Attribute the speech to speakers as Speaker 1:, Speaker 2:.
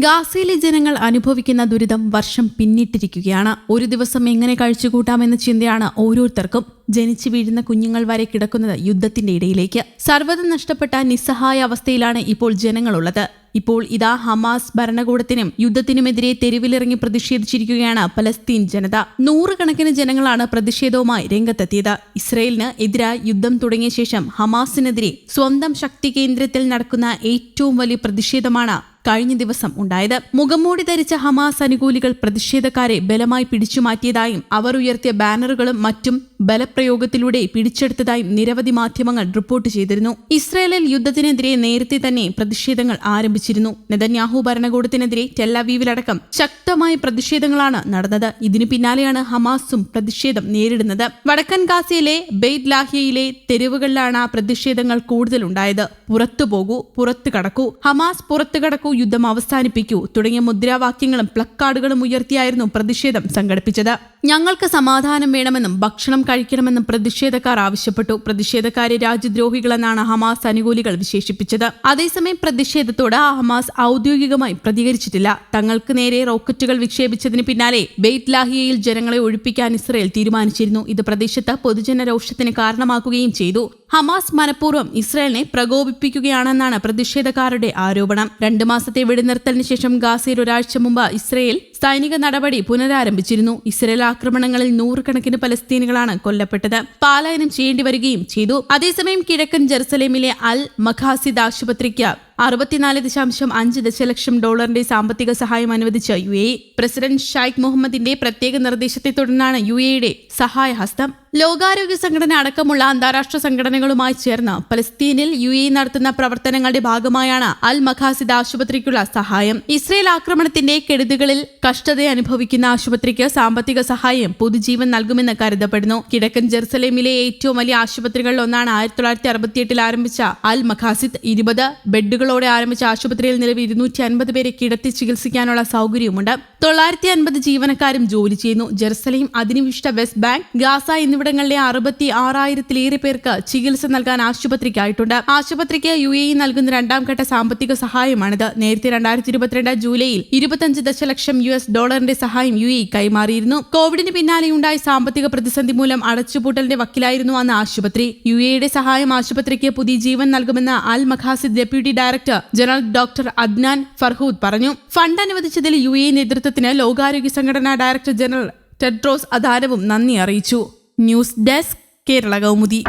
Speaker 1: ഗാസയിലെ ജനങ്ങൾ അനുഭവിക്കുന്ന ദുരിതം വർഷം പിന്നിട്ടിരിക്കുകയാണ്. ഒരു ദിവസം എങ്ങനെ കഴിച്ചുകൂട്ടാമെന്ന ചിന്തയാണ് ഓരോരുത്തർക്കും. ജനിച്ചു വീഴുന്ന കുഞ്ഞുങ്ങൾ വരെ കിടക്കുന്നത് യുദ്ധത്തിന്റെ ഇടയിലേക്ക്. സർവ്വതും നഷ്ടപ്പെട്ട നിസ്സഹായ അവസ്ഥയിലാണ് ഇപ്പോൾ ജനങ്ങളുള്ളത്. ഇപ്പോൾ ഇതാ ഹമാസ് ഭരണകൂടത്തിനും യുദ്ധത്തിനുമെതിരെ തെരുവിലിറങ്ങി പ്രതിഷേധിച്ചിരിക്കുകയാണ് പലസ്തീൻ ജനത. നൂറുകണക്കിന് ജനങ്ങളാണ് പ്രതിഷേധവുമായി രംഗത്തെത്തിയത്. ഇസ്രയേലിന് എതിരായി യുദ്ധം തുടങ്ങിയ ശേഷം ഹമാസിനെതിരെ സ്വന്തം ശക്തി കേന്ദ്രത്തിൽ നടക്കുന്ന ഏറ്റവും വലിയ പ്രതിഷേധമാണ് കഴിഞ്ഞ ദിവസം ഉണ്ടായത്. മുഖംമൂടി ധരിച്ച ഹമാസ് അനുകൂലികൾ പ്രതിഷേധക്കാരെ ബലമായി പിടിച്ചുമാറ്റിയതായും അവർ ഉയർത്തിയ ബാനറുകളും മറ്റും ബലപ്രയോഗത്തിലൂടെ പിടിച്ചെടുത്തതായും നിരവധി മാധ്യമങ്ങൾ റിപ്പോർട്ട് ചെയ്തിരുന്നു. ഇസ്രയേലിൽ യുദ്ധത്തിനെതിരെ നേരത്തെ തന്നെ പ്രതിഷേധങ്ങൾ ആരംഭിച്ചിരുന്നു. നെതന്യാഹു ഭരണകൂടത്തിനെതിരെ ടെല്ലവീവിലടക്കം ശക്തമായ പ്രതിഷേധങ്ങളാണ് നടന്നത്. ഇതിനു പിന്നാലെയാണ് ഹമാസും പ്രതിഷേധം നേരിടുന്നത്. വടക്കൻ ഗാസയിലെ ബെയ്ത് ലാഹിയയിലെ തെരുവുകളിലാണ് പ്രതിഷേധങ്ങൾ കൂടുതലുണ്ടായത്. പുറത്തു പോകൂ, പുറത്തു കടക്കൂ, ഹമാസ് പുറത്തു കടക്കൂ, യുദ്ധം അവസാനിപ്പിക്കൂ തുടങ്ങിയ മുദ്രാവാക്യങ്ങളും പ്ലക്കാർഡുകളും ഉയർത്തിയായിരുന്നു പ്രതിഷേധം സംഘടിപ്പിച്ചത്. ഞങ്ങൾക്ക് സമാധാനം വേണമെന്നും ഭക്ഷണം കഴിക്കണമെന്നും പ്രതിഷേധക്കാർ ആവശ്യപ്പെട്ടു. പ്രതിഷേധക്കാരെ രാജ്യദ്രോഹികളെന്നാണ് ഹമാസ് അനുകൂലികൾ വിശേഷിപ്പിച്ചത്. അതേസമയം പ്രതിഷേധത്തോട് ഹമാസ് ഔദ്യോഗികമായി പ്രതികരിച്ചിട്ടില്ല. തങ്ങൾക്ക് നേരെ റോക്കറ്റുകൾ വിക്ഷേപിച്ചതിന് പിന്നാലെ ബെയ്ത് ലാഹിയയിൽ ജനങ്ങളെ ഒഴിപ്പിക്കാൻ ഇസ്രയേൽ തീരുമാനിച്ചിരുന്നു. ഇത് പ്രദേശത്ത് പൊതുജന രോഷത്തിന് കാരണമാക്കുകയും ചെയ്തു. ഹമാസ് മനഃപൂർവ്വം ഇസ്രയേലിനെ പ്രകോപിപ്പിക്കുകയാണെന്നാണ് പ്രതിഷേധക്കാരുടെ ആരോപണം. 2 മാസത്തെ വെടിനിർത്തലിന് ശേഷം ഗാസയിൽ ഒരാഴ്ച മുമ്പ് ഇസ്രയേൽ സൈനിക നടപടി പുനരാരംഭിച്ചിരുന്നു. ഇസ്രയേൽ ആക്രമണങ്ങളിൽ നൂറുകണക്കിന് പലസ്തീനികളാണ് കൊല്ലപ്പെട്ടത്. പലായനം ചെയ്യേണ്ടി വരികയും ചെയ്തു. അതേസമയം കിഴക്കൻ ജെറുസലേമിലെ അൽ മഖാസിദ് ആശുപത്രിക്ക് $64.5 ദശലക്ഷം സാമ്പത്തിക സഹായം അനുവദിച്ച UAE പ്രസിഡന്റ് ഷൈഖ് മുഹമ്മദിന്റെ പ്രത്യേക നിർദ്ദേശത്തെ തുടർന്നാണ് UAEയുടെ സഹായഹസ്തം. ലോകാരോഗ്യ സംഘടന അടക്കമുള്ള അന്താരാഷ്ട്ര സംഘടനകളുമായി ചേർന്ന് പലസ്തീനിൽ UAE നടത്തുന്ന പ്രവർത്തനങ്ങളുടെ ഭാഗമായാണ് അൽ മഖാസിദ് ആശുപത്രിക്കുള്ള സഹായം. ഇസ്രയേൽ ആക്രമണത്തിന്റെ കെടുതികളിൽ കഷ്ടത അനുഭവിക്കുന്ന ആശുപത്രിക്ക് സാമ്പത്തിക സഹായം പുതുജീവൻ നൽകുമെന്ന് കരുതപ്പെടുന്നു. കിഴക്കൻ ജെറുസലേമിലെ ഏറ്റവും വലിയ ആശുപത്രികളിൽ ഒന്നാണ് 1968 ആരംഭിച്ച അൽ മഖാസിദ്. 20 ബെഡുകളോടെ ആരംഭിച്ച ആശുപത്രിയിൽ നിലവിൽ 250 പേരെ കിടത്തി ചികിത്സിക്കാനുള്ള സൗകര്യവുമുണ്ട്. 950 ജീവനക്കാരും ജോലി ചെയ്യുന്നു. ജെറുസലേം, അധിനിവിഷ്ട വെസ്റ്റ് ബാങ്ക്, ഗാസ എന്നിവിടങ്ങളിലെ 66,000-ലേറെ പേർക്ക് ചികിത്സ നൽകാൻ ആശുപത്രിക്കായിട്ടുണ്ട്. ആശുപത്രിക്ക് UAE നൽകുന്ന 2ാം ഘട്ട സാമ്പത്തിക സഹായമാണിത്. നേരത്തെ 2022 ജൂലൈയിൽ $25 ദശലക്ഷം സഹായം UAE കൈമാറിയിരുന്നു. കോവിഡിന് പിന്നാലെയുണ്ടായ സാമ്പത്തിക പ്രതിസന്ധി മൂലം അടച്ചുപൂട്ടലിന്റെ വക്കിലായിരുന്നു അന്ന് ആശുപത്രി. UAEയുടെ സഹായം ആശുപത്രിക്ക് പുതിയ ജീവൻ നൽകുമെന്ന് Al Makassed deputy director general doctor Adnan Farhoud പറഞ്ഞു. ഫണ്ട് അനുവദിച്ചതിൽ UAE നേതൃത്വത്തിന് ലോകാരോഗ്യ സംഘടനാ ഡയറക്ടർ ജനറൽ ടെഡ്രോസ് അധാനവും നന്ദി അറിയിച്ചു. News desk, Kerala Kaumudi.